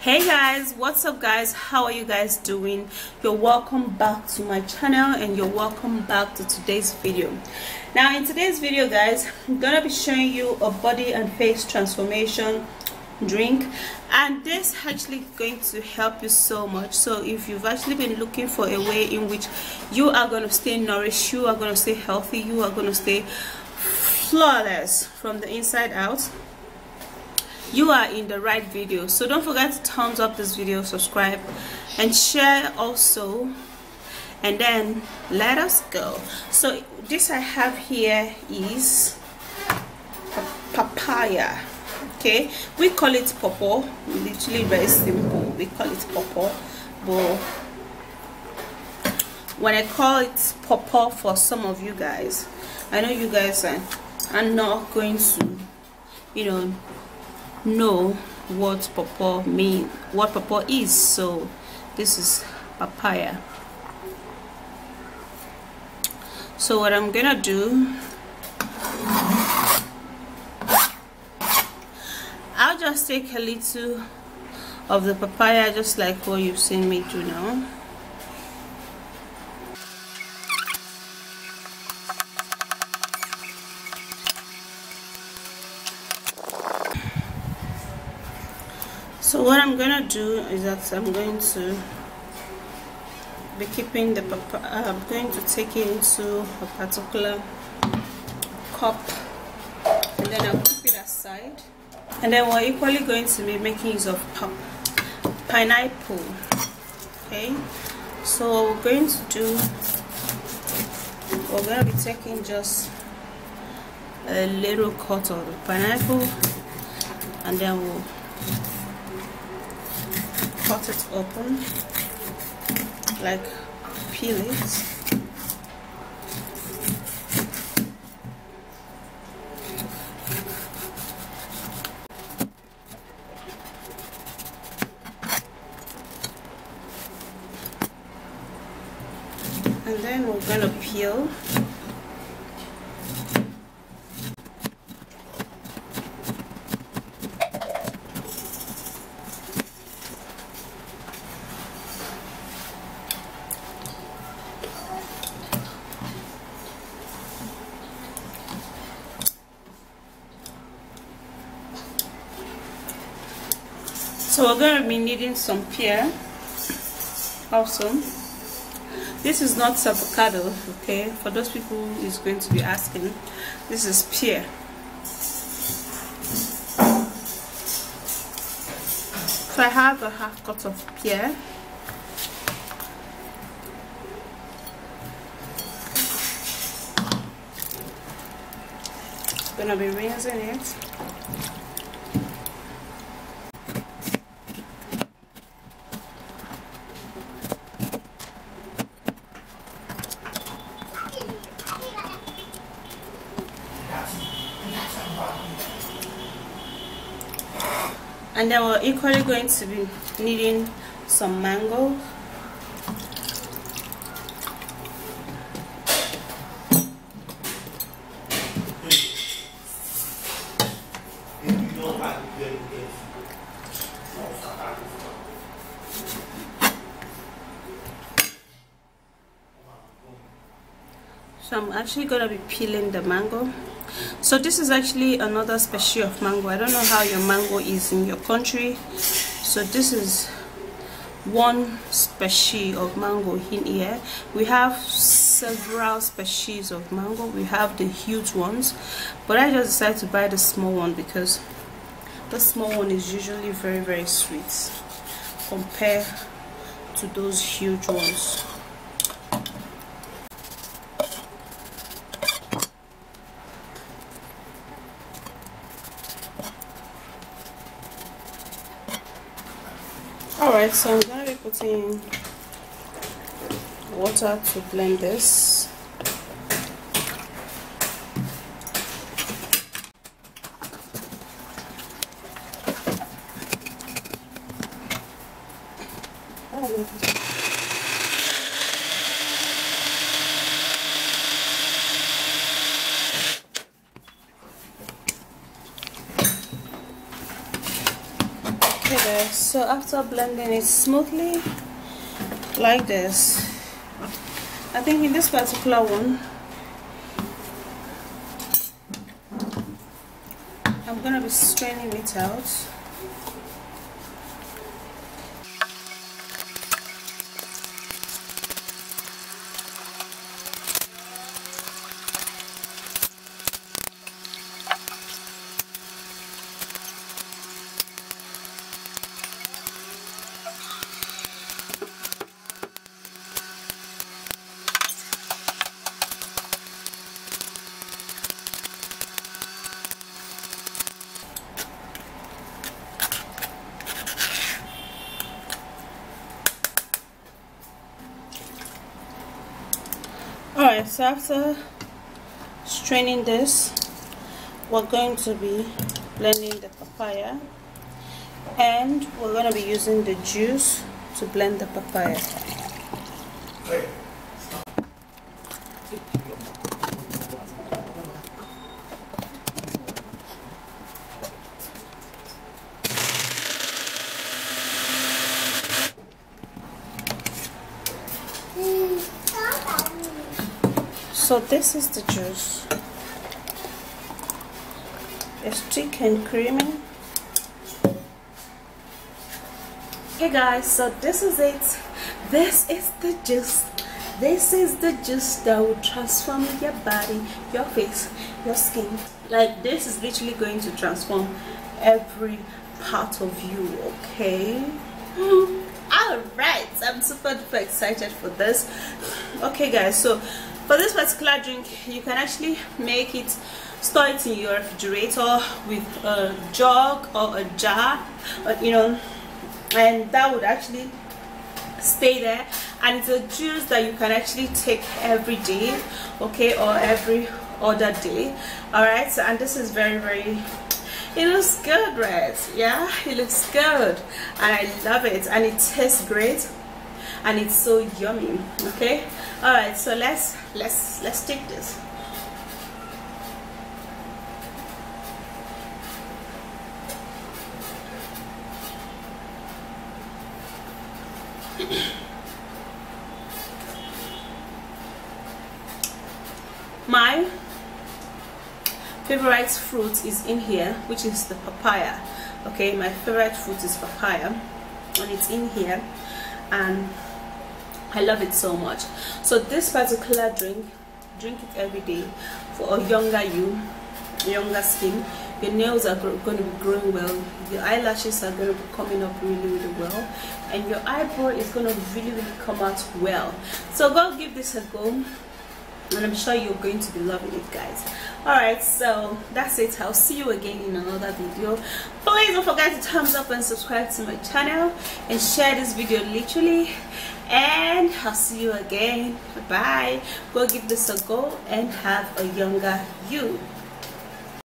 Hey guys, what's up guys? How are you guys doing? You're welcome back to my channel and you're welcome back to today's video. Now in today's video guys, I'm gonna be showing you a body and face transformation drink, and this actually going to help you so much. So if you've actually been looking for a way in which you are going to stay nourished, you are going to stay healthy, you are going to stay flawless from the inside out, you are in the right video. So don't forget to thumbs up this video, subscribe and share also, and then let us go. So this I have here is papaya. Okay, we call it pawpaw, literally very simple, we call it pawpaw, but when I call it pawpaw for some of you guys, I know you guys are not going to know what pawpaw mean, what pawpaw is. So this is papaya. So what I'm gonna do, I'll just take a little of the papaya, just like what you've seen me do now. So what I'm gonna do is that I'm going to be keeping the papaya. I'm going to take it into a particular cup and then I'll keep it aside. And then we're equally going to be making use of pineapple. Okay, so what we're going to do, we're going to be taking just a little cut of the pineapple and then we'll cut it open, like peel it. And then we're gonna peel. So we're going to be needing some pear also. This is not avocado, okay, for those people who is going to be asking. This is pear. So I have a half cut of pear. I'm gonna be rinsing it. And then we're equally going to be needing some mango. So I'm actually going to be peeling the mango. So this is actually another species of mango. I don't know how your mango is in your country. So this is one species of mango in here. We have several species of mango. We have the huge ones, but I just decided to buy the small one because the small one is usually very sweet compared to those huge ones. Alright, so I'm going to be putting water to blend this. Okay, Alright, so after blending it smoothly like this, I think in this particular one I'm gonna be straining it out. Alright, so after straining this, we're going to be blending the papaya, and we're going to be using the juice to blend the papaya. So this is the juice. It's thick and creamy. Hey guys, so this is it. This is the juice. This is the juice that will transform your body, your face, your skin. Like, this is literally going to transform every part of you, okay? Alright, I'm super duper excited for this. Okay guys, so for this particular drink, you can actually make it, store it in your refrigerator with a jug or a jar, you know, and that would actually stay there. And it's a juice that you can actually take every day, okay, or every other day. Alright, so, and this is very, very, it looks good, right? Yeah, it looks good, and I love it, and it tastes great, and it's so yummy. Okay, all right, so let's take this. My favorite fruit is in here, which is the papaya. Okay, my favorite fruit is papaya, and it's in here, and I love it so much. So this particular drink it every day. For a younger you, younger skin, your nails are going to be growing well, your eyelashes are going to be coming up really well, and your eyebrow is going to really come out well. So go give this a go, and I'm sure you're going to be loving it, guys. Alright, so that's it. I'll see you again in another video. Please don't forget to thumbs up and subscribe to my channel, and share this video literally, and I'll see you again. Bye. Go give this a go and have a younger you.